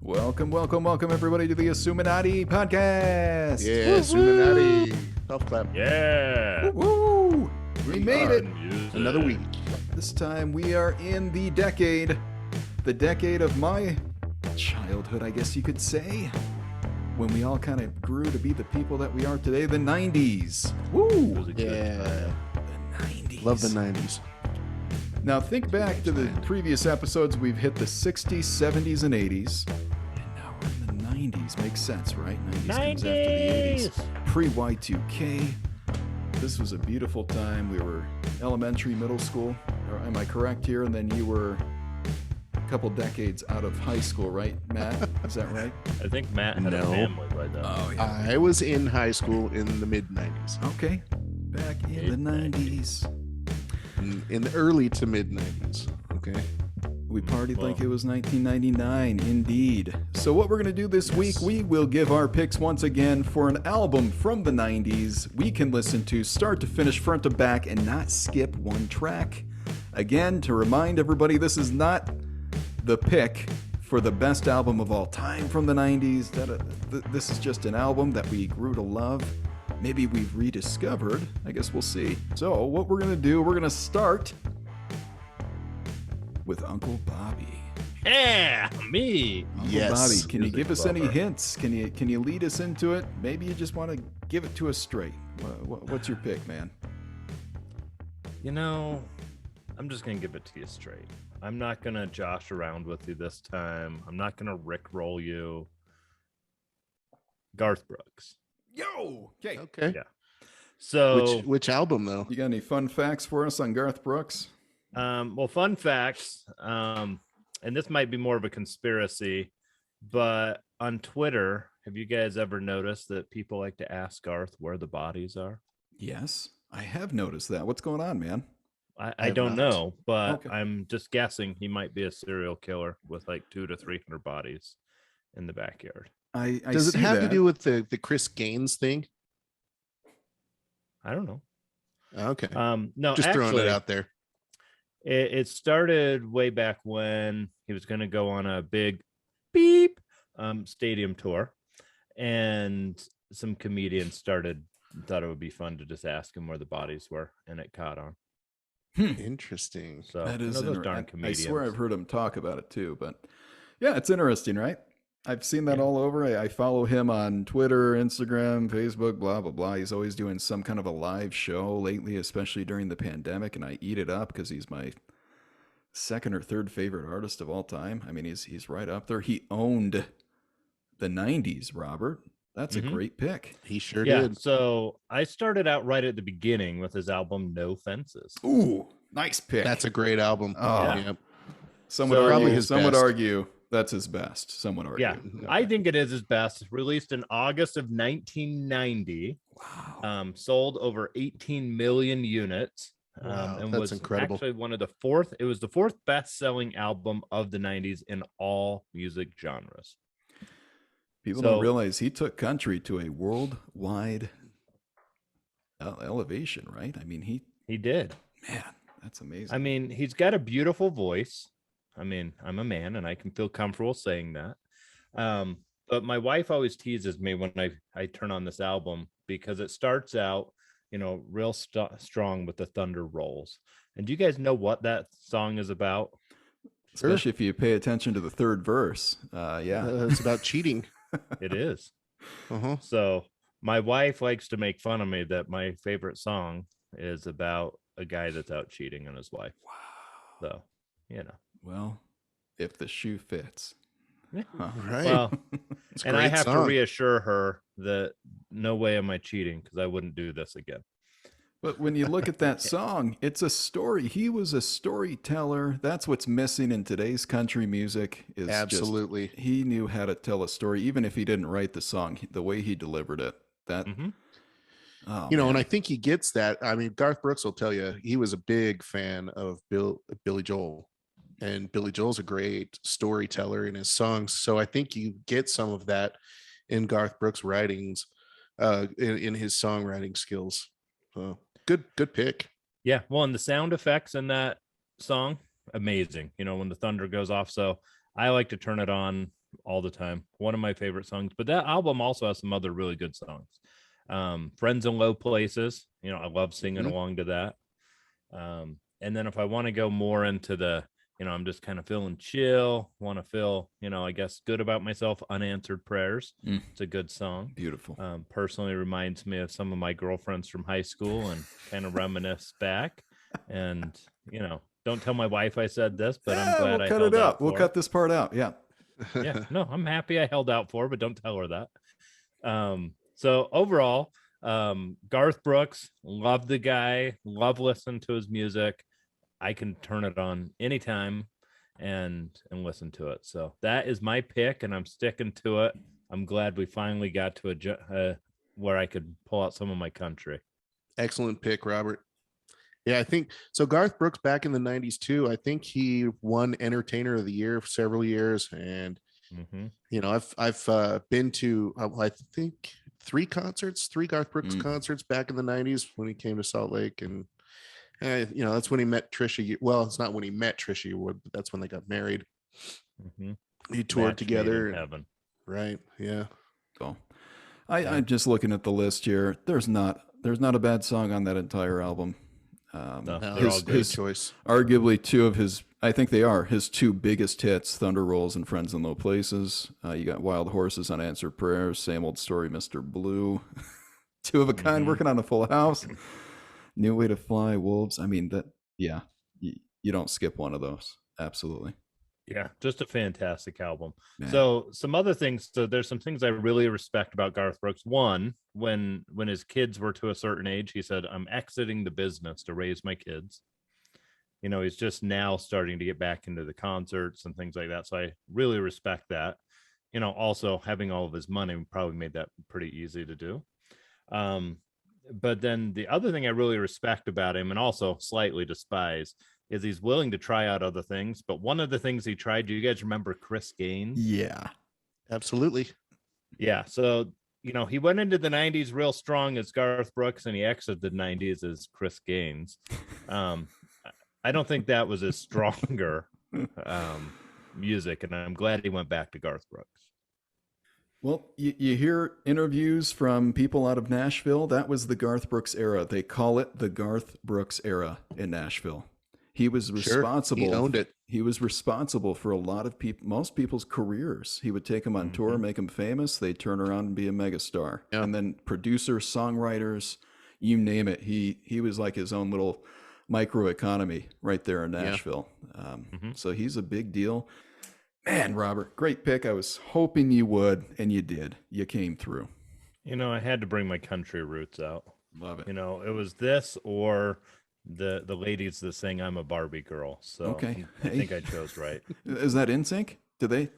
Welcome, everybody, to the Assuminati podcast. Yeah, Assuminati. Golf clap. Yeah. Woo! We made it. Another week. This time we are in the decade of my childhood, I guess you could say, when we all kind of grew to be the people that we are today, the 90s. Woo! Yeah. The 90s. Love the 90s. Now think back to the previous episodes. We've hit the 60s, 70s, and 80s. And now we're in the 90s. Makes sense, right? 90s comes after the 80s. Pre-Y2K. This was a beautiful time. We were elementary, middle school. Or am I correct here? And then you were a couple decades out of high school, right, Matt? Is that right? I think Matt had a family by then. Oh, yeah. I was in high school in the mid-90s. Okay. Back in the 90s. In the early to mid-90s. Okay. We partied like it was 1999, indeed. So what we're going to do this week, we will give our picks once again for an album from the 90s we can listen to start to finish, front to back, and not skip one track. Again, to remind everybody, this is not the pick for the best album of all time from the 90s. This is just an album that we grew to love. Maybe we've rediscovered. I guess we'll see. So what we're going to do, we're going to start with Uncle Bobby. Yeah, me. Uncle Yes. Bobby, can you Music give us any lover. hints? Can you lead us into it? Maybe you just want to give it to us straight. What's your pick, man? You know, I'm just going to give it to you straight. I'm not going to josh around with you this time. I'm not going to rickroll you. Garth Brooks. Yo! Okay. Okay. Yeah. So, Which album, though? You got any fun facts for us on Garth Brooks? well, fun facts, and this might be more of a conspiracy, but on Twitter, have you guys ever noticed that people like to ask Garth where the bodies are? Yes, I have noticed that. What's going on, man? I have don't not. know, but Okay. I'm just guessing he might be a serial killer with like 200 to 300 bodies in the backyard. I Does it see have that. to do with the Chris Gaines thing? I don't know. Okay. No, Just actually, throwing it out there. it started way back when he was going to go on a big beep stadium tour, and some comedians thought it would be fun to just ask him where the bodies were, and it caught on. Interesting. So That you is know those inter- darn I comedians. swear I've heard him talk about it too, but yeah, it's interesting, right? I've seen that Yeah. all over. I follow him on Twitter, Instagram, Facebook, blah, blah, blah. He's always doing some kind of a live show lately, especially during the pandemic, and I eat it up because he's my second or third favorite artist of all time. I mean, he's right up there. He owned the 90s, Robert. That's a Mhm. great pick. He sure Yeah, did. so I started out right at the beginning with his album No Fences. Ooh, nice pick. That's a great album. Oh. Yep. some would so- argue, Probably his some would best. argue that's his best. Some would argue. Yeah, I think it is his best. Released in August of 1990, Wow. sold over 18 million units, Wow, and that's was incredible. actually one of the fourth. It was the fourth best-selling album of the 90s in all music genres. People So- don't realize he took country to a worldwide elevation, right? I mean, He did. man, that's amazing. I mean, he's got a beautiful voice. I mean, I'm a man and I can feel comfortable saying that. But my wife always teases me when I turn on this album because it starts out, real strong with the thunder rolls. And do you guys know what that song is about? Especially if you pay attention to the third verse. Yeah. It's about cheating. It is. Uh-huh. So my wife likes to make fun of me that my favorite song is about a guy that's out cheating on his wife. Wow. So, Well, if the shoe fits. Huh. Right. well, It's a and I great have to song. reassure her that no way am I cheating because I wouldn't do this again. But when you look at that song, it's a story. He was a storyteller. That's what's missing in today's country music. Is Absolutely. Just, he knew how to tell a story, even if he didn't write the song. The way he delivered it. That Mhm. oh, And man. I think he gets that. I mean, Garth Brooks will tell you he was a big fan of Billy Joel, and Billy Joel's a great storyteller in his songs. So I think you get some of that in Garth Brooks' writings, in his songwriting skills. So good pick. Yeah. Well, and the sound effects in that song, amazing. When the thunder goes off. So I like to turn it on all the time. One of my favorite songs. But that album also has some other really good songs. Friends in Low Places. You know, I love singing along to that. And then if I want to go more into the, you know, I'm just kind of feeling chill, want to feel, you know, I guess good about myself, Unanswered Prayers. It's a good song. Beautiful. Personally reminds me of some of my girlfriends from high school and kind of reminisce back. And, you know, don't tell my wife I said this, but I'm glad I held out. We'll cut this part out. Yeah. Yeah. No, I'm happy I held out for her, but don't tell her that. So overall, Garth Brooks, love the guy, love listening to his music. I can turn it on anytime and listen to it. So that is my pick, and I'm sticking to it. I'm glad we finally got to where I could pull out some of my country. Excellent pick, Robert. Yeah, I think so. Garth Brooks back in the 90s too. I think he won Entertainer of the Year for several years, and you know, I've been to I think three Garth Brooks concerts back in the 90s when he came to Salt Lake, and you know, that's when he met Trisha. Well, it's not when he met Trisha Wood, but that's when they got married. He toured Match together. made in heaven. Right. Yeah. So I'm just looking at the list here. There's not a bad song on that entire album. No, they're all great choice. Arguably two of his, I think they are his two biggest hits, Thunder Rolls and Friends in Low Places. You got Wild Horses, Unanswered Prayers, Same Old Story, Mr. Blue, Two of a Kind, Working on a Full House, New Way to Fly, Wolves. I mean, you don't skip one of those. Absolutely. Yeah, just a fantastic album. Man. So some other things. So there's some things I really respect about Garth Brooks. One, when his kids were to a certain age, he said, "I'm exiting the business to raise my kids." You know, he's just now starting to get back into the concerts and things like that. So I really respect that. You know, also having all of his money probably made that pretty easy to do. But then the other thing I really respect about him, and also slightly despise, is he's willing to try out other things. But one of the things he tried, do you guys remember Chris Gaines? Yeah, absolutely. Yeah. So, you know, he went into the 90s real strong as Garth Brooks, and he exited the 90s as Chris Gaines. I don't think that was his stronger music, and I'm glad he went back to Garth Brooks. Well, you hear interviews from people out of Nashville. That was the Garth Brooks era. They call it the Garth Brooks era in Nashville. He was responsible. He owned it. He was responsible for a lot of people, most people's careers. He would take them on tour, make them famous. They'd turn around and be a megastar. Yeah. And then producers, songwriters, you name it. He was like his own little microeconomy right there in Nashville. Yeah. So he's a big deal. Man, Robert, great pick. I was hoping you would, and you did. You came through. You know, I had to bring my country roots out. Love it. You know, it was this or the ladies that sing "I'm a Barbie Girl." So okay. I think I chose right. Is that NSYNC? Did they?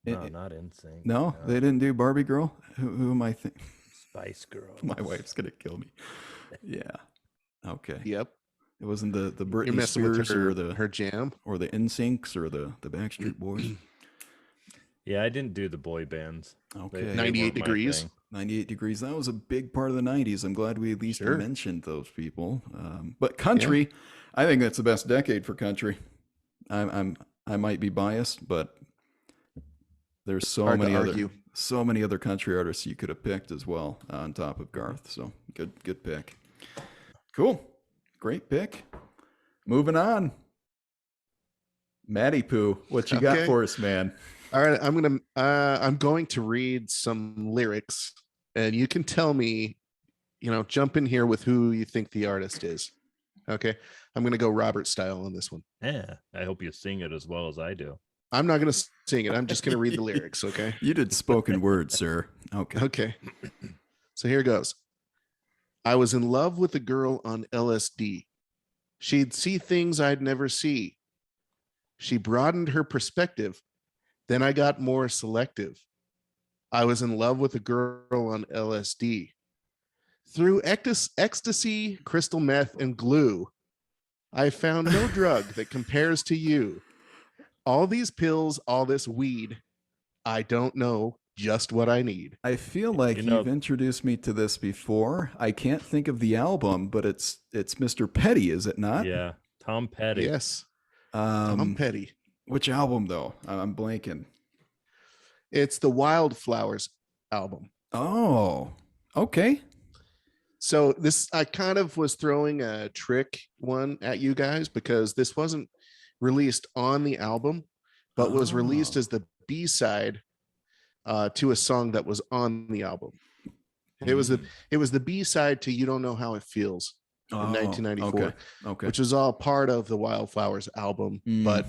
No, not NSYNC. No, they didn't do Barbie Girl. Who am I thinking? Spice Girls. My wife's gonna kill me. Yeah. Okay. Yep. It wasn't the Britney Spears or her jam or the NSYNCs or the Backstreet Boys. Yeah, I didn't do the boy bands. Okay. They 98 Degrees. 98 Degrees. That was a big part of the 90s. I'm glad we at least mentioned those people. But country, I think that's the best decade for country. I might be biased, but there's so many other country artists you could have picked as well on top of Garth. So good pick. Cool. Great pick. Moving on. Matty Poo, what you got for us, man? All right, I'm going to read some lyrics, and you can tell me, you know, jump in here with who you think the artist is. Okay, I'm going to go Robert style on this one. Yeah, I hope you sing it as well as I do. I'm not going to sing it. I'm just going to read the lyrics. Okay. You did spoken word, sir. Okay. Okay. So here goes. I was in love with a girl on LSD. She'd see things I'd never see. She broadened her perspective. Then I got more selective. I was in love with a girl on LSD. Through ecstasy, crystal meth, and glue, I found no drug that compares to you. All these pills, all this weed, I don't know just what I need. I feel like you've introduced me to this before. I can't think of the album, but it's Mr. Petty, is it not? Yeah, Tom Petty. Yes. Tom Petty. Which album though? I'm blanking. It's the Wildflowers album. Oh, okay. So this, I kind of was throwing a trick one at you guys because this wasn't released on the album, but was released as the B-side to a song that was on the album. It was the B-side to "You Don't Know How It Feels" in 1994, okay. which was all part of the Wildflowers album. But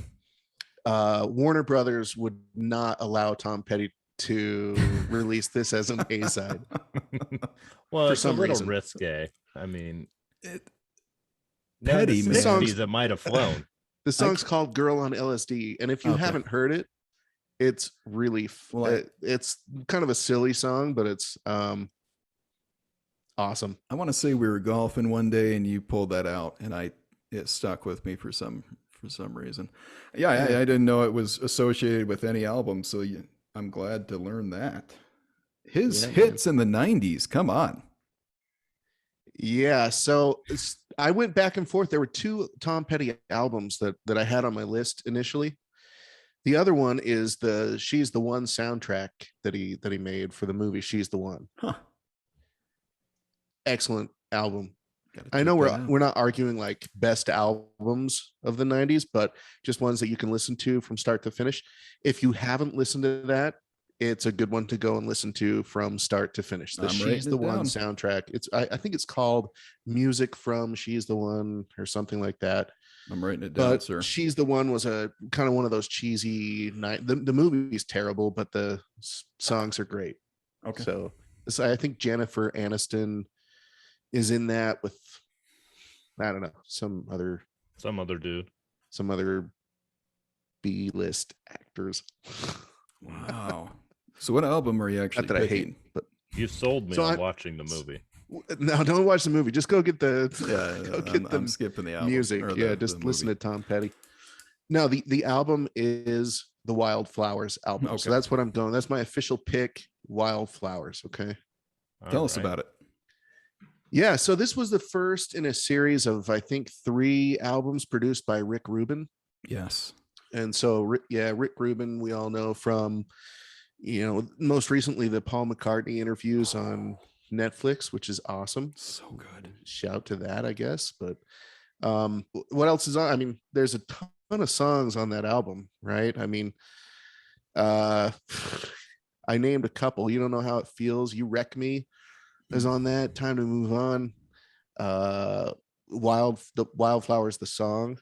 Warner Brothers would not allow Tom Petty to release this as an A-side. Well, for it's some a little reason. risque. I mean, Petty, the man. 60s, it might have flown. The song's called "Girl on LSD," and if you haven't heard it, it's really it's kind of a silly song, but it's awesome. I want to say we were golfing one day and you pulled that out, and it stuck with me for some reason. Yeah, I didn't know it was associated with any album, so I'm glad to learn that. His hits in the 90s, come on. Yeah, so I went back and forth. There were two Tom Petty albums that I had on my list initially. The other one is the "She's the One" soundtrack that he made for the movie She's the One. Huh. Excellent album. I know we're not arguing like best albums of the 90s, but just ones that you can listen to from start to finish. If you haven't listened to that, it's a good one to go and listen to from start to finish. The "She's the One" soundtrack. I think it's called "Music from She's the One" or something like that. I'm writing it down, sir. "She's the One" was a kind of one of those cheesy night. The movie is terrible, but the songs are great. Okay. So I think Jennifer Aniston is in that with, I don't know, some other dude, some other B-list actors. Wow. So what album are you actually Not that picking? I hate, but you sold me on watching the movie. No, don't watch the movie. Just go get the I'm skipping the album. Music. Just listen to Tom Petty. No, the album is the Wildflowers album. Okay. So that's what I'm going. That's my official pick, Wildflowers. Okay. Tell us about it. Yeah, so this was the first in a series of, I think, 3 albums produced by Rick Rubin. Yes. And so, Rick Rubin, we all know from, most recently the Paul McCartney interviews on Netflix, which is awesome. So good. Shout to that, I guess. But what else is on? I mean, there's a ton of songs on that album, right? I mean, I named a couple. "You Don't Know How It Feels," "You Wreck Me" is on that. "Time to Move On," Wildflowers, the song.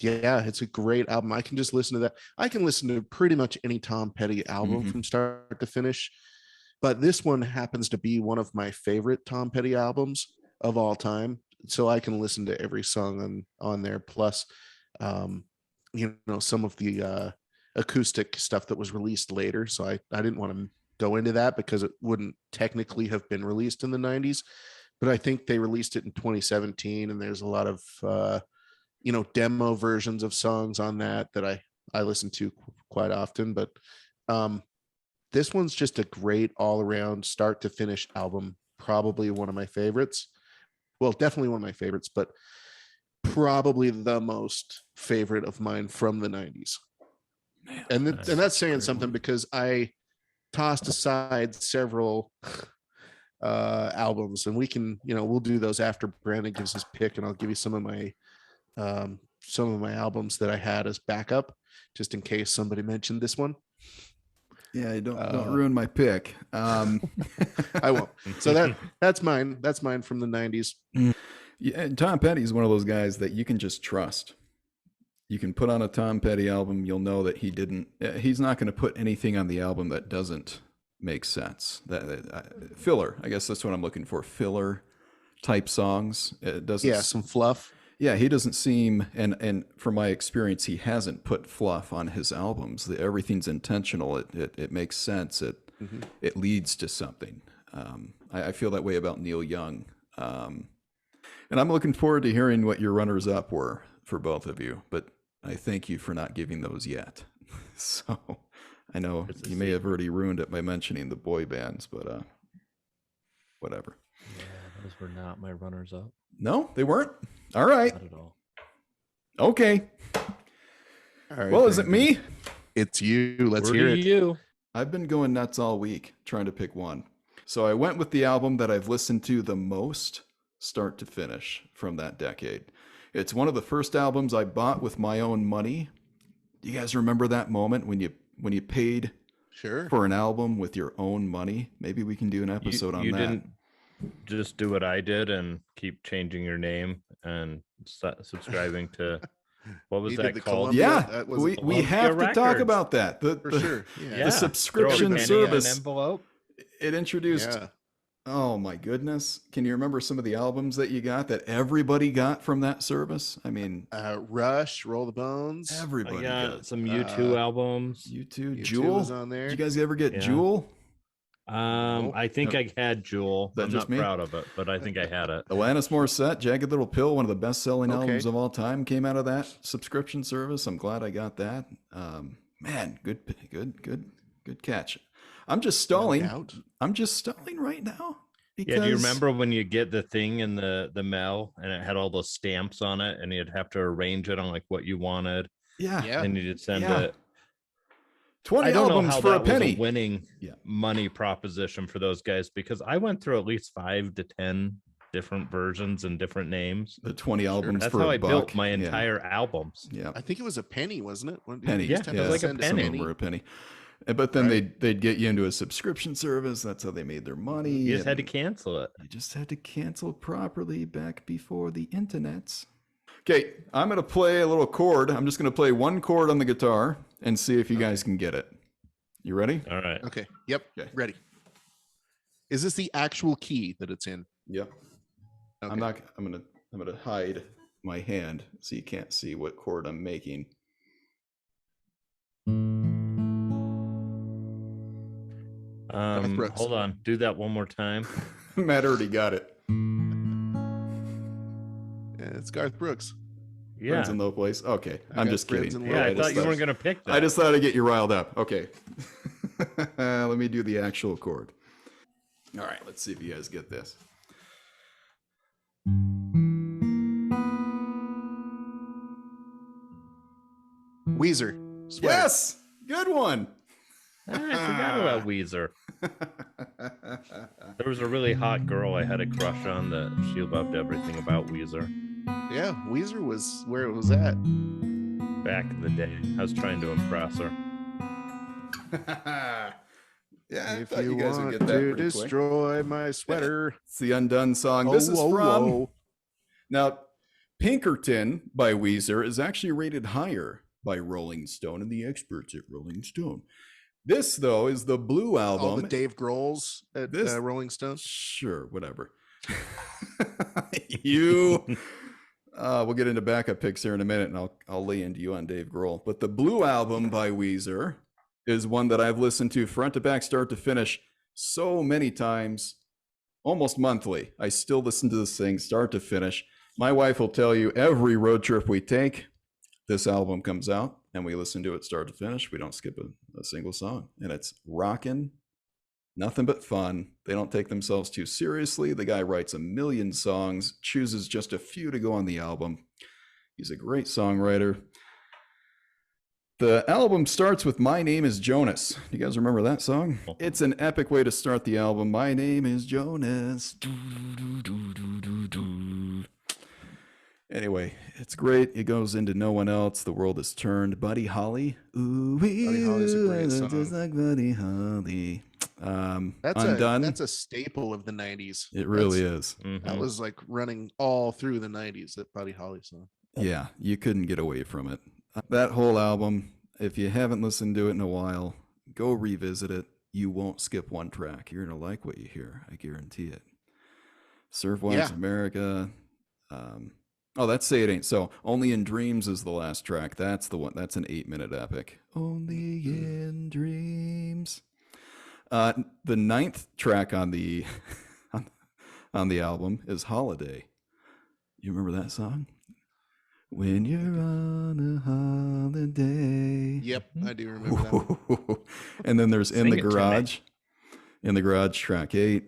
It's a great album. I can just listen to that. I can listen to pretty much any Tom Petty album from start to finish, but this one happens to be one of my favorite Tom Petty albums of all time, so I can listen to every song on there, plus some of the acoustic stuff that was released later. So I didn't want to go into that because it wouldn't technically have been released in the 90s, but I think they released it in 2017, and there's a lot of demo versions of songs on that I listen to quite often. But this one's just a great all-around start to finish album. Probably one of my favorites. Well, definitely one of my favorites, but probably the most favorite of mine from the 90s. Man, and that's saying something because I tossed aside several albums, and we can, we'll do those after Brandon gives his pick, and I'll give you some of my albums that I had as backup, just in case somebody mentioned this one. Yeah, don't ruin my pick. I won't. So that's mine. That's mine from the 90s. Yeah, Tom Petty is one of those guys that you can just trust. You can put on a Tom Petty album, you'll know that he's not going to put anything on the album that doesn't make sense. Filler, I guess that's what I'm looking for. Filler type songs. It doesn't. Yeah, some fluff. Yeah, he doesn't seem, and from my experience, he hasn't put fluff on his albums. Everything's intentional. It makes sense. It leads to something. I feel that way about Neil Young. And I'm looking forward to hearing what your runners up were for both of you, but I thank you for not giving those yet. So I know you may have already ruined it by mentioning the boy bands, but whatever. Yeah, those were not my runners up. No, they weren't. All right. Not at all. Okay. All right. Well, is it me? It's you. Let's Word hear to it. you. I've been going nuts all week trying to pick one. So I went with the album that I've listened to the most, start to finish, from that decade. It's one of the first albums I bought with my own money. Do you guys remember that moment when you paid Sure. for an album with your own money? Maybe we can do an episode on You that. didn't just do what I did and keep changing your name and subscribing to what was He that did the called? Columbia. Yeah, That was we Columbia have to talk Records. about that. for sure. Yeah. The subscription Throw a penny in service. an envelope. It introduced. Yeah. Oh my goodness! Can you remember some of the albums that you got that everybody got from that service? I mean, Rush, Roll the Bones. I everybody got got. some U2 albums. You too, U2 Jewel. was on there. Did you guys ever get Yeah. Jewel? I think I had Jewel. that I'm just not me? proud of it, but I think I had it. Alanis Morissette, Jagged Little Pill, one of the best-selling Okay. albums of all time, came out of that subscription service. I'm glad I got that. Man, good catch. I'm just stalling. doubt. I'm just stalling right now. Yeah, do you remember when you get the thing in the mail and it had all those stamps on it and you'd have to arrange it on like what you wanted Yeah. Yeah. and you'd send Yeah. it. 20 I don't know albums how for a that was penny. a winning Yeah. money proposition for those guys because I went through at least 5 to 10 different versions and different names. The 20 albums That's for how a I buck. built my Yeah. entire albums. Yeah. I think it was a penny, wasn't it? Penny. You just have it to was like a send us Some of penny. them were a penny. But then Right. they'd get you into a subscription service. That's how they made their money. You just had to and cancel it. You just had to cancel properly back before the internets. Okay, I'm going to play a little chord. I'm just going to play one chord on the guitar and see if you guys can get it. You ready? All right. Okay. Yep. Okay. Ready. Is this the actual key that it's in? Yep. Okay. I'm going to hide my hand so you can't see what chord I'm making. Brooks. Hold on. Do that one more time. Matt already got it. Yeah, it's Garth Brooks. Yeah. Friends in low place. Okay, I I'm got just friends kidding. in Yeah, low I thought you just weren't going to pick that. I just thought I'd get you riled up. Okay. Let me do the actual chord. All right, let's see if you guys get this. Weezer. Sweater. Yes! Good one. I forgot about Weezer. There was a really hot girl I had a crush on that she loved everything about Weezer Yeah, Weezer was where it was at. back in the day. I was trying to impress her. Yeah, I If thought you you guys would want get that to pretty quick. destroy my sweater. It's the Undone song. This is Oh, from... oh. Now, Pinkerton by Weezer is actually rated higher by Rolling Stone and the experts at Rolling Stone. This, though, is the Blue album. All the Dave Grohls at This- Rolling Stone. Sure, whatever. You... we'll get into backup picks here in a minute, and I'll lay into you on Dave Grohl. But the Blue album by Weezer is one that I've listened to front to back, start to finish, so many times, almost monthly. I still listen to this thing start to finish. My wife will tell you every road trip we take, this album comes out, and we listen to it start to finish. We don't skip a single song, and it's rocking. Nothing but fun. They don't take themselves too seriously. The guy writes a million songs, chooses just a few to go on the album. He's a great songwriter. The album starts with My Name is Jonas. You guys remember that song? It's an epic way to start the album. My name is Jonas. Anyway, it's great. It goes into No One Else. The World Has Turned. Buddy Holly. Ooh, Buddy Holly's a great song. just like Buddy Holly. That's Undone. that's a staple of the 90s. It really is. Mhm. That was like running all through the 90s, that Buddy Holly song. Yeah, you couldn't get away from it. That whole album, if you haven't listened to it in a while, go revisit it. You won't skip one track. You're going to like what you hear. I guarantee it. Surf Wives Yeah. America. Oh, that's Say It Ain't So. Only in Dreams is the last track. That's the one. That's an 8-minute epic. Only in Dreams. The 9th track on the on the album is Holiday. You remember that song? When you're on a holiday. Yep, I do remember that one. And then there's In Sing the it to me. Garage. In the Garage, track 8.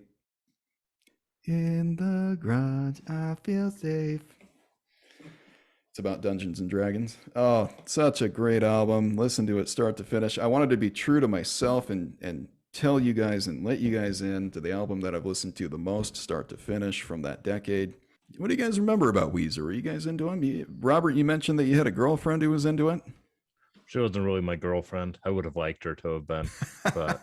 In the garage, I feel safe. It's about Dungeons and Dragons. Oh, such a great album. Listen to it start to finish. I wanted to be true to myself and tell you guys and let you guys in to the album that I've listened to the most, start to finish, from that decade. What do you guys remember about Weezer? Were you guys into him? Robert, you mentioned that you had a girlfriend who was into it. She wasn't really my girlfriend. I would have liked her to have been, but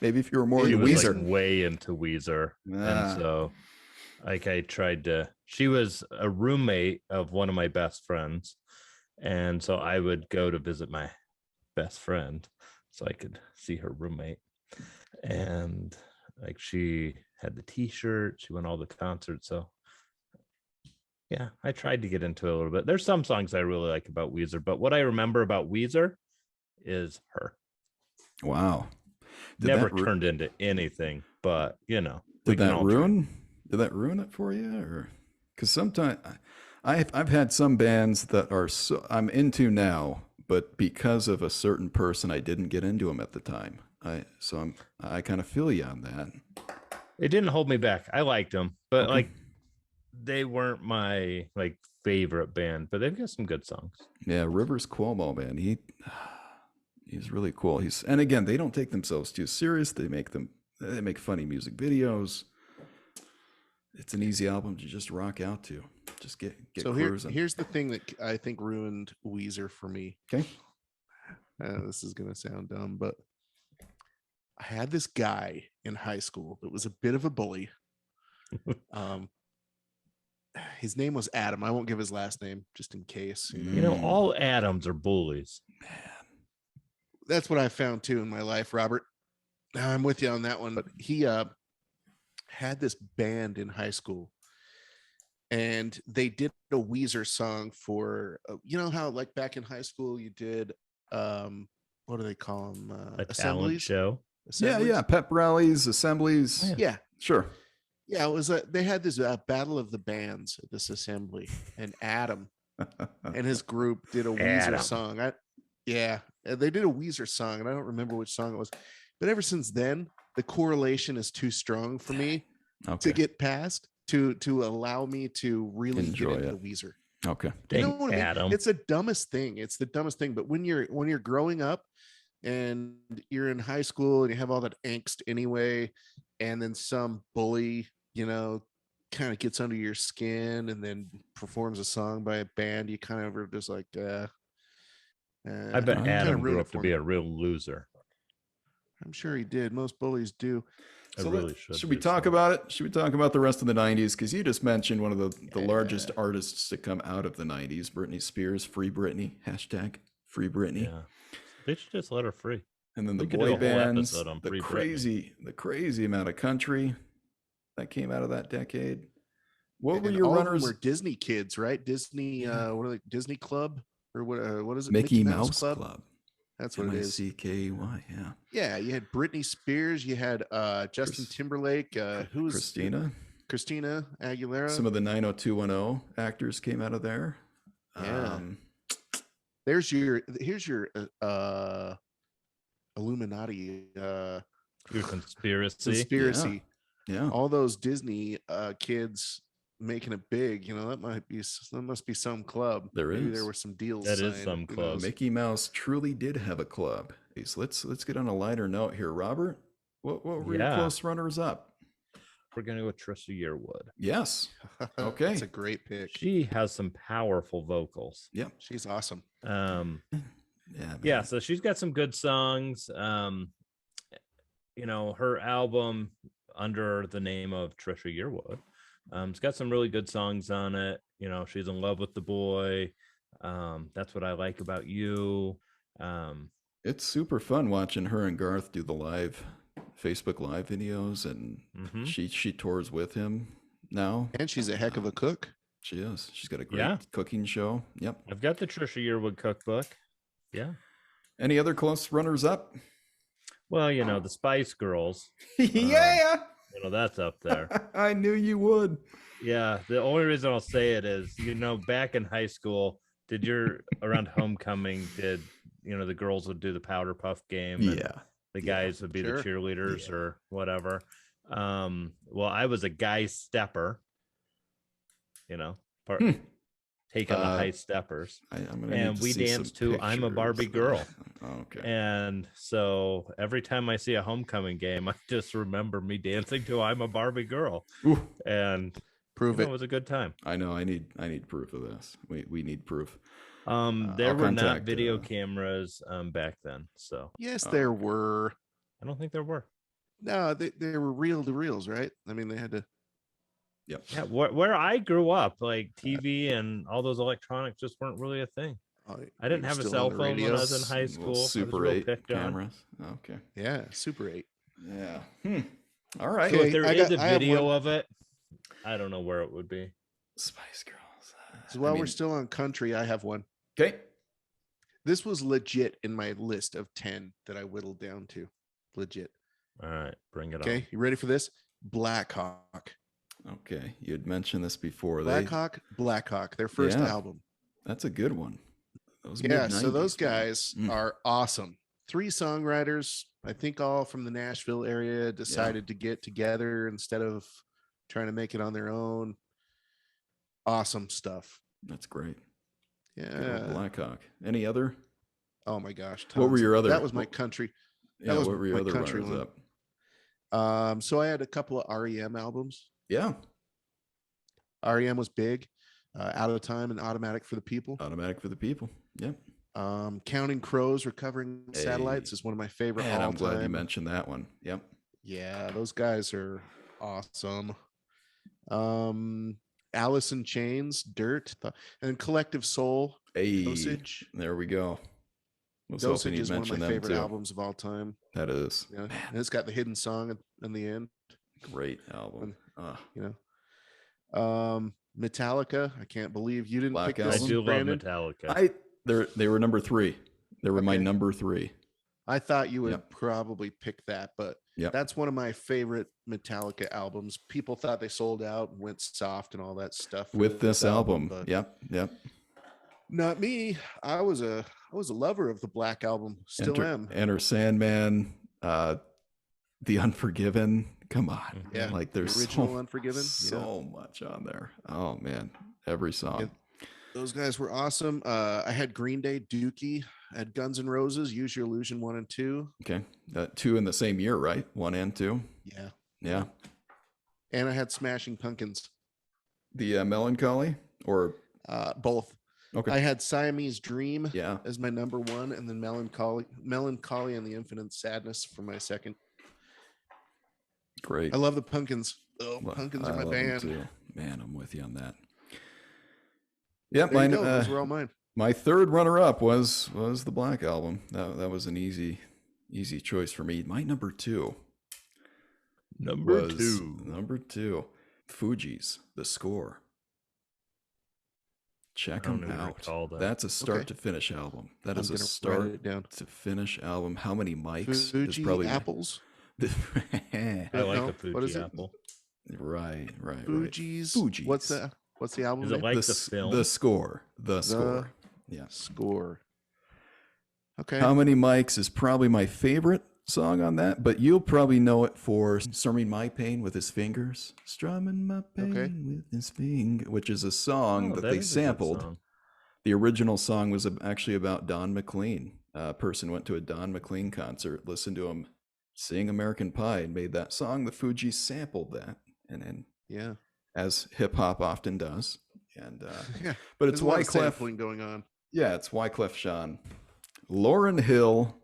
Maybe if you were more she into was Weezer. like way into Weezer, and so like I tried to. She was a roommate of one of my best friends, and so I would go to visit my best friend so I could see her roommate. And like she had the T-shirt, she went all the concerts, so yeah, I tried to get into it a little bit. There's some songs I really like about Weezer, but what I remember about Weezer is her. Wow. Never turned into anything, but you know, did that ruin it for you? Or because sometimes I've had some bands that are I'm into now, but because of a certain person, I didn't get into them at the time. I kind of feel you on that. It didn't hold me back. I liked them, but like they weren't my like favorite band, but they've got some good songs. Yeah, Rivers Cuomo, man, he's really cool. And again, they don't take themselves too serious. They make funny music videos. It's an easy album to just rock out to. Just get so cruising. Here's the thing that I think ruined Weezer for me. Okay. This is gonna sound dumb, but I had this guy in high school that was a bit of a bully. His name was Adam. I won't give his last name just in case. You know, all Adams are bullies. Man. That's what I found too in my life, Robert. I'm with you on that one. But he had this band in high school, and they did a Weezer song for, you know how like back in high school you did, what do they call them? A assemblies? talent show. Assemblies? Yeah. Pep rallies, assemblies. Oh, yeah. Sure. Yeah, it was they had this battle of the bands at this assembly, and Adam and his group did a Weezer song. They did a Weezer song, and I don't remember which song it was. But ever since then, the correlation is too strong for me to get past to allow me to really enjoy get into Weezer. Okay, you know what I mean? It's the dumbest thing. It's the dumbest thing. But when you're growing up and you're in high school and you have all that angst anyway, and then some bully, you know, kind of gets under your skin and then performs a song by a band, you kind of are just like, I bet Adam grew up to be a real loser. I'm sure he did. Most bullies do. So should we talk about it? Should we talk about the rest of the 90s? Because you just mentioned one of the largest artists to come out of the 90s, Britney Spears. Free Britney. #Free Britney. Yeah. They should just let her free. And then the boy bands, the crazy amount of country that came out of that decade. What were your runners? Were Disney kids, right? Disney, what are they? Disney Club or what is it? Mickey Mouse Club. That's what it is. MICKY, yeah. Yeah, you had Britney Spears, you had Justin Timberlake, who was Christina Aguilera. Some of the 90210 actors came out of there. Yeah. Here's your Illuminati, your conspiracy. Yeah. All those Disney kids making it big, you know, that must be some club. Maybe there were some deals. That is some club. Mickey Mouse truly did have a club. So let's get on a lighter note here. Robert, what were your close runners up? We're gonna go with Trisha Yearwood. Yes. Okay. That's a great pick. She has some powerful vocals. Yep. She's awesome. Yeah, so she's got some good songs. You know, her album under the name of Trisha Yearwood. It's got some really good songs on it. You know, She's in Love with the Boy. That's What I Like About You. It's super fun watching her and Garth do the Facebook Live videos, and she tours with him now. And she's a heck of a cook. She is. She's got a great cooking show. Yep. I've got the Trisha Yearwood cookbook. Yeah. Any other close runners up? Well, you know, the Spice Girls. Yeah. You know, that's up there. I knew you would. Yeah. The only reason I'll say it is, you know, back in high school, around homecoming, the girls would do the powder puff game? Yeah. The guys would be the cheerleaders or whatever. Well, I was a guy stepper, you know, taking the high steppers. I'm gonna and need we see some danced to I'm a Barbie pictures. Girl. Okay. And so every time I see a homecoming game, I just remember me dancing to I'm a Barbie Girl. Ooh. And Prove it was a good time. I know. I need proof of this. We need proof. There were not video cameras back then. So yes, there were. I don't think there were. No, they were reel to reels, right? I mean, they had to. Yep. Yeah, where I grew up, like TV and all those electronics just weren't really a thing. I didn't have a cell phone when I was in high school. Super 8 cameras. Okay. Yeah, Super 8. Yeah. All right. So if there is a video of it, I don't know where it would be. Spice Girls. So while we're still on country, I have one. Okay. This was legit in my list of 10 that I whittled down to. Legit. All right, bring it on. Okay, you ready for this? Black Hawk. Okay, you had mentioned this before. Black Hawk, their first album. That's a good one. So those guys are awesome. 3 songwriters, I think all from the Nashville area, decided to get together instead of trying to make it on their own. Awesome stuff. That's great. Yeah. Black Hawk. Any other? Oh my gosh. Tons. What were your other? That was my country. Yeah, that was what were your my other country runners one. up? So I had a couple of REM albums. Yeah. REM was big. Out of Time and Automatic for the People. Automatic for the People. Yep. Counting Crows, Recovering Satellites is one of my favorite all I'm glad time. you mentioned that one. Yep. Yeah, those guys are awesome. Alice in Chains, Dirt, and Collective Soul. Dosage. There we go. Dosage is one of my favorite albums of all time. That is. Yeah. And it's got the hidden song in the end. Great album. Metallica. I can't believe you didn't pick this. I do Brandon. love Metallica. They were number 3. They were my number 3. I thought you would probably pick that, but Yep. That's one of my favorite Metallica albums. People thought they sold out and went soft and all that stuff with this album. but Yep. not me. I was a lover of the Black Album. Still am. Enter Sandman, The Unforgiven. Come on. Yeah. Like there's the original Unforgiven. So much on there. Oh man. Every song. Yeah. Those guys were awesome. I had Green Day, Dookie. I had Guns N' Roses, Use Your Illusion 1 and 2. Okay. 2 in the same year, right? 1 and 2. Yeah. Yeah. And I had Smashing Pumpkins. The Melancholy or both. Okay. I had Siamese Dream Yeah. as my number 1, and then Melancholy and the Infinite Sadness for my second. Great. I love the Pumpkins. Oh, Pumpkins are my band. Too. Man, I'm with you on that. Yep, There you go. Those were all mine. My third runner-up was the Black Album. That was an easy choice for me. My number 2. Number two. Fugees, The Score. Check them out. That's a start to finish album. That is a start to finish album. How many mics? Fuji probably apples. I like a Fuji apple. Right. Fugees. Fugees. What's the album? Is it like the film? The Score. The Score. Yeah. Score. Okay. How Many Mics is probably my favorite song on that, but you'll probably know it for Strumming My Pain with His Fingers. Strumming my pain with his finger, which is a song that they sampled. The original song was actually about Don McLean. A person went to a Don McLean concert, listened to him sing American Pie, and made that song. The Fugees sampled that, and as hip hop often does. And but it's Wyclef going on. Yeah, it's Wyclef Jean. Lauryn Hill,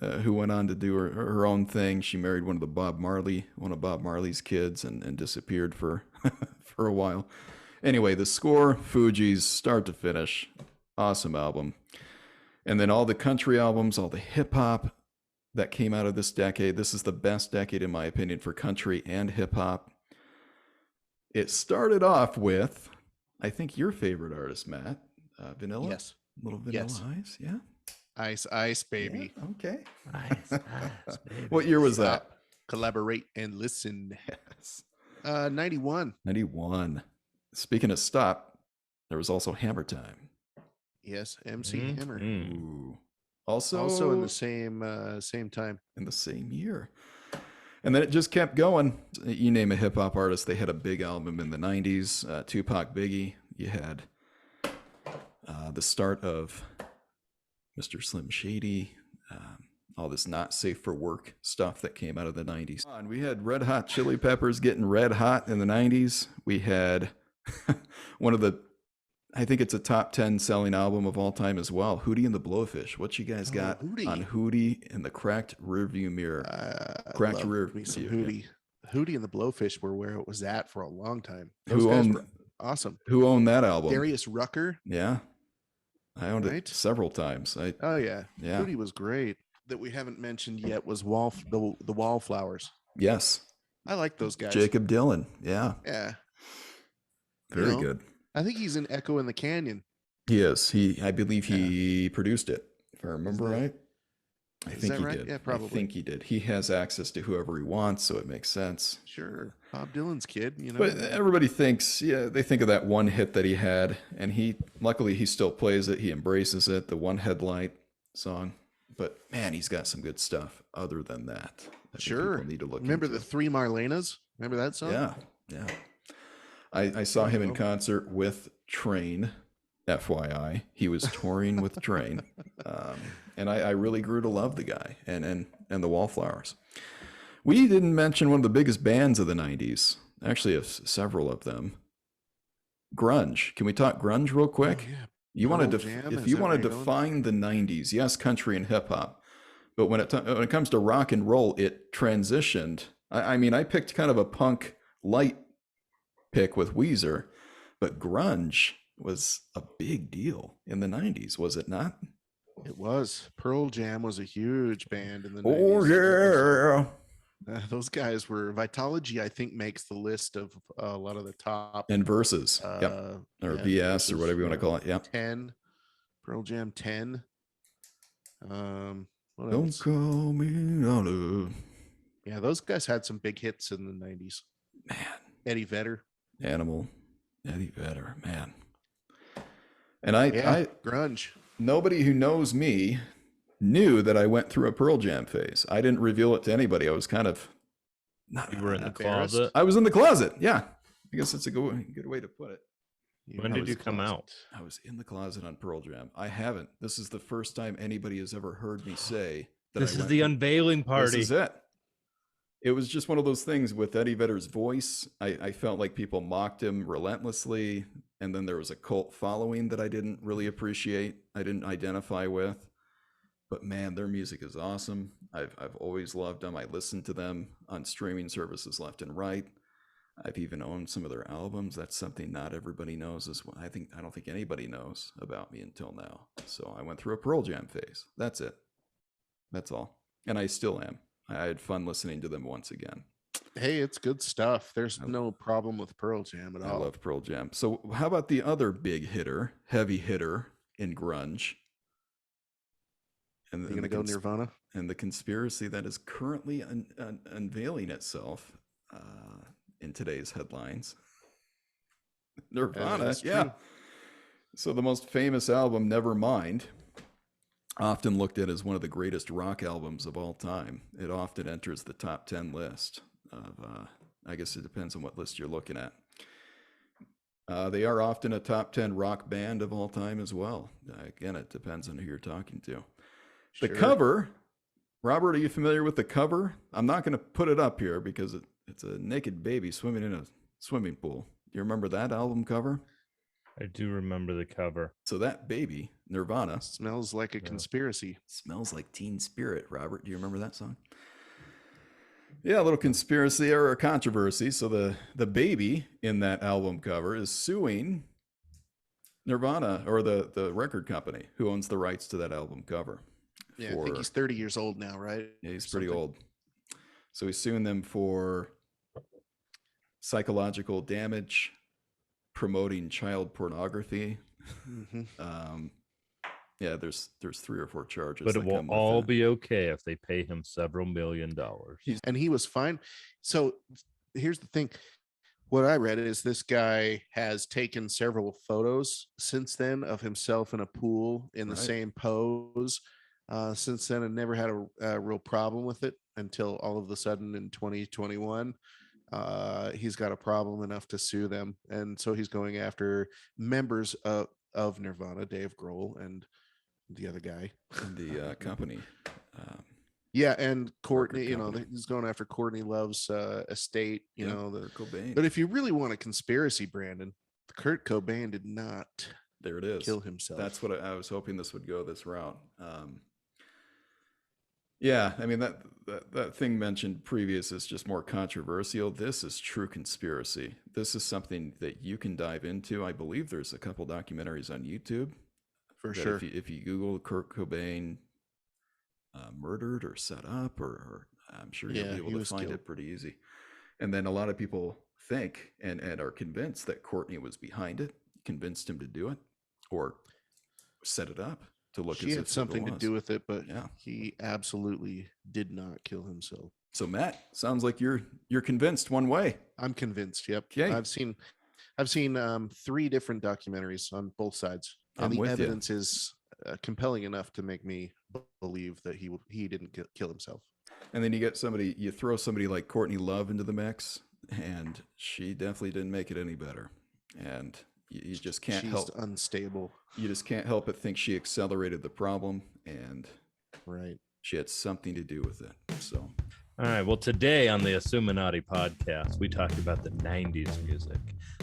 who went on to do her own thing. She married one of Bob Marley's kids, and disappeared for for a while. Anyway, The Score, Fugees, start to finish, awesome album. And then all the country albums, all the hip hop that came out of this decade. This is the best decade, in my opinion, for country and hip hop. It started off with, I think, your favorite artist, Matt, Vanilla. Yes. Little Vanilla Ice, yeah. Ice, baby. Yeah, okay. Ice, baby. What year was that? Collaborate and listen. Yes. 91. 91. Speaking of stop, there was also Hammer Time. Yes, MC Hammer. Ooh. Also in the same time. In the same year. And then it just kept going. You name a hip hop artist, they had a big album in the 90s. Tupac, Biggie. You had the start of Mr. Slim Shady, all this not safe for work stuff that came out of the 90s. And we had Red Hot Chili Peppers getting red hot in the 90s. We had one of the, I think it's a top 10 selling album of all time as well, Hootie and the Blowfish. What you guys got on Hootie and the Cracked Rearview Mirror? Cracked Rear me some Hootie. Yeah. Hootie and the Blowfish were where it was at for a long time. Those guys were awesome. Who owned that album? Darius Rucker. Yeah. I owned it several times. Oh yeah. Hootie was great. That we haven't mentioned yet was the Wallflowers. Yes. I like those guys. Jacob Dylan. Yeah. Yeah. Very good. I think he's in Echo in the Canyon. He is. I believe he produced it, if I remember right. I think he did. Yeah, probably. I think he did. He has access to whoever he wants, so it makes sense. Sure. Bob Dylan's kid, But everybody thinks, they think of that one hit that he had, and luckily he still plays it. He embraces it, the One Headlight song. But man, he's got some good stuff other than that. Sure. Need to look Remember into. the Three Marlenas? Remember that song? Yeah. I saw him in concert with Train, FYI. He was touring with Train. And I really grew to love the guy and the Wallflowers. We didn't mention one of the biggest bands of the 90s. Actually, several of them. Grunge. Can we talk grunge real quick? Oh, yeah. You wanted to, if you want to define the 90s, yes, country and hip hop, but when it comes to rock and roll, it transitioned. I mean, I picked kind of a punk light pick with Weezer, but grunge was a big deal in the 90s, was it not? It was. Pearl Jam was a huge band in the 90s. Oh yeah. Those guys were. Vitology, I think, makes the list of a lot of the top and Versus, or VS, or whatever you want to call it. Yeah, 10, Pearl Jam 10. What Don't else? Call Me Olive. Yeah, those guys had some big hits in the 90s. Man, Eddie Vedder, Animal, Eddie Vedder, man. And I grunge. Nobody who knows me knew that I went through a Pearl Jam phase. I didn't reveal it to anybody. I was kind of not. You were in the closet. I was in the closet. Yeah, I guess that's a good way to put it. When did you come out? I was in the closet on Pearl Jam. I haven't. This is the first time anybody has ever heard me say that. This is the unveiling party. This is it. It was just one of those things with Eddie Vedder's voice. I felt like people mocked him relentlessly, and then there was a cult following that I didn't really appreciate. I didn't identify with. But man, their music is awesome. I've always loved them. I listen to them on streaming services left and right. I've even owned some of their albums. That's something not everybody knows as well. I don't think anybody knows about me until now. So I went through a Pearl Jam phase. That's it. That's all. And I still am. I had fun listening to them once again. Hey, it's good stuff. There's no problem with Pearl Jam at all. I love Pearl Jam. So how about the other big hitter, heavy hitter in grunge? And you're going to go Nirvana? And the conspiracy that is currently unveiling itself in today's headlines. Nirvana, yeah. True. So the most famous album, Nevermind, often looked at as one of the greatest rock albums of all time. It often enters the top 10 list of, I guess it depends on what list you're looking at. They are often a top 10 rock band of all time as well. Again, it depends on who you're talking to. Sure. The cover, Robert, are you familiar with the cover? I'm not going to put it up here because it's a naked baby swimming in a swimming pool. Do you remember that album cover? I do remember the cover. So that baby, Nirvana. Smells like a conspiracy. Smells like Teen Spirit, Robert. Do you remember that song? Yeah, a little conspiracy or a controversy. So the baby in that album cover is suing Nirvana or the record company who owns the rights to that album cover. Yeah, I think he's 30 years old now, right? Yeah, he's pretty old. So he's suing them for psychological damage, promoting child pornography. Mm-hmm. Yeah, there's 3 or 4 charges. But it will all be okay if they pay him several $1 million. And he was fine. So here's the thing. What I read is this guy has taken several photos since then of himself in a pool in the same pose since then, and never had a real problem with it until all of a sudden in 2021. He's got a problem enough to sue them, and so he's going after members of of Nirvana, Dave Grohl, and the other guy. And the company. Yeah, and Courtney, company. he's going after Courtney Love's estate, Cobain. But if you really want a conspiracy, Brandon, Kurt Cobain did not there it is. kill himself. That's what I was hoping this would go this route. Yeah, I mean that thing mentioned previous is just more controversial. This is true conspiracy. This is something that you can dive into. I believe there's a couple documentaries on YouTube. For sure. If you Google Kurt Cobain murdered or set up, or I'm sure you'll be able to find it pretty easy. And then a lot of people think and are convinced that Courtney was behind it, convinced him to do it, or set it up to look. She had something to do with it, but he absolutely did not kill himself. So Matt, sounds like you're convinced one way. I'm convinced. Yep. Okay. I've seen 3 different documentaries on both sides, and the evidence is compelling enough to make me believe that he didn't kill himself. And then you throw somebody like Courtney Love into the mix, and she definitely didn't make it any better. And you just can't help. She's unstable. You just can't help but think she accelerated the problem, and she had something to do with it. So, all right. Well, today on the Assuminati podcast, we talked about the 90s music.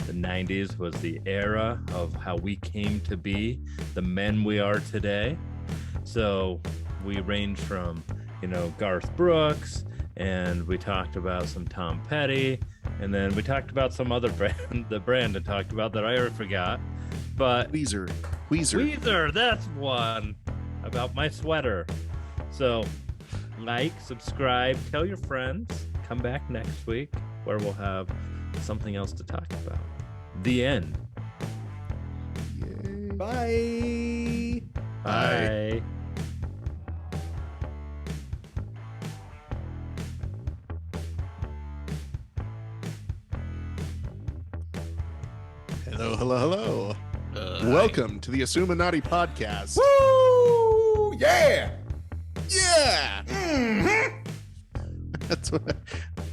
The 90s was the era of how we came to be the men we are today. So we range from, Garth Brooks, and we talked about some Tom Petty, and then we talked about some other brand that Brandon talked about that I already forgot. But Weezer, that's one, about my sweater. So subscribe, tell your friends, come back next week where we'll have something else to talk about. The end. Yay. Bye. Bye. Hello. Welcome to the Assuminati podcast. Woo! Yeah. Mm-hmm. That's what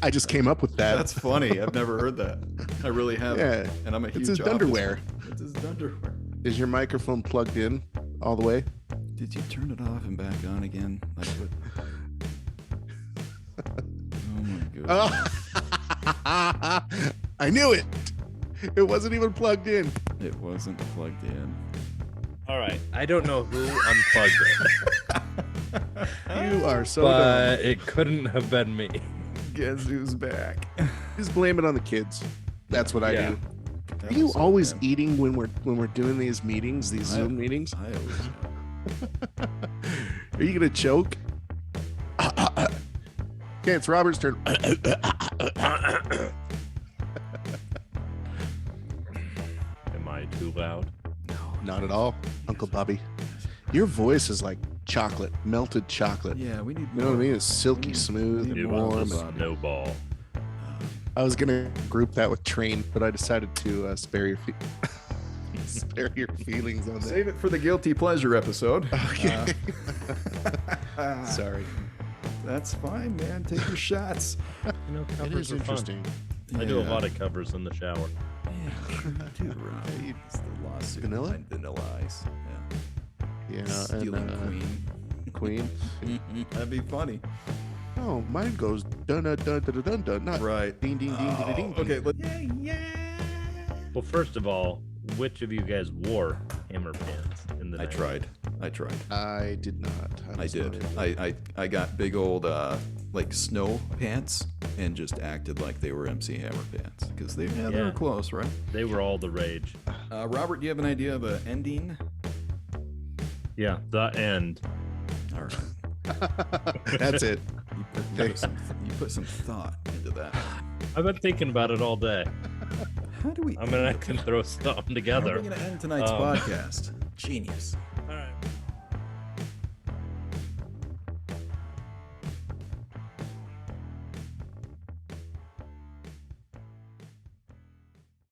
I just came up with that. That's funny. I've never heard that. I really haven't. Yeah. And I'm a huge It's his underwear. It's his underwear. Is your microphone plugged in all the way? Did you turn it off and back on again? Like what? Oh my god. I knew it. It wasn't even plugged in. It wasn't plugged in. All right. I don't know who unplugged it. You are so but dumb. it couldn't have been me. Guess who's back? Just blame it on the kids. That's what I do. That Are you was always bad. eating when we're doing these meetings, these Zoom meetings? I always am. Are you gonna choke? Okay, it's Robert's turn. Am I too loud? Not at all, Uncle Bobby. Your voice is like chocolate, melted chocolate. Yeah, we need. You know what I mean? It's silky smooth need It and more warm. was a Bobby. snowball. I was gonna group that with train, but I decided to spare your spare your feelings on that. Save it for the guilty pleasure episode. Okay. Sorry. That's fine, man. Take your shots. Covers are fun. I do a lot of covers in the shower. Yeah, sure you do, Rob. It's the lawsuit. Vanilla? behind Vanilla Ice. Yeah. Yeah, Stealing and, Queen. Queen. That'd be funny. Oh, mine goes dun dun dun dun dun dun. Not Right. ding ding ding ding ding. Okay. Well, first of all, which of you guys wore hammer pants in the I 90s? tried. I did not. I was did. not able. I got big old like snow pants and just acted like they were MC Hammer pants because they were close, right? They were all the rage. Robert, do you have an idea of an ending? Yeah, the end. All right. That's it. You put some thought into that. I've been thinking about it all day. How do we? I mean, I can throw something How are together. we going to end tonight's podcast? Genius.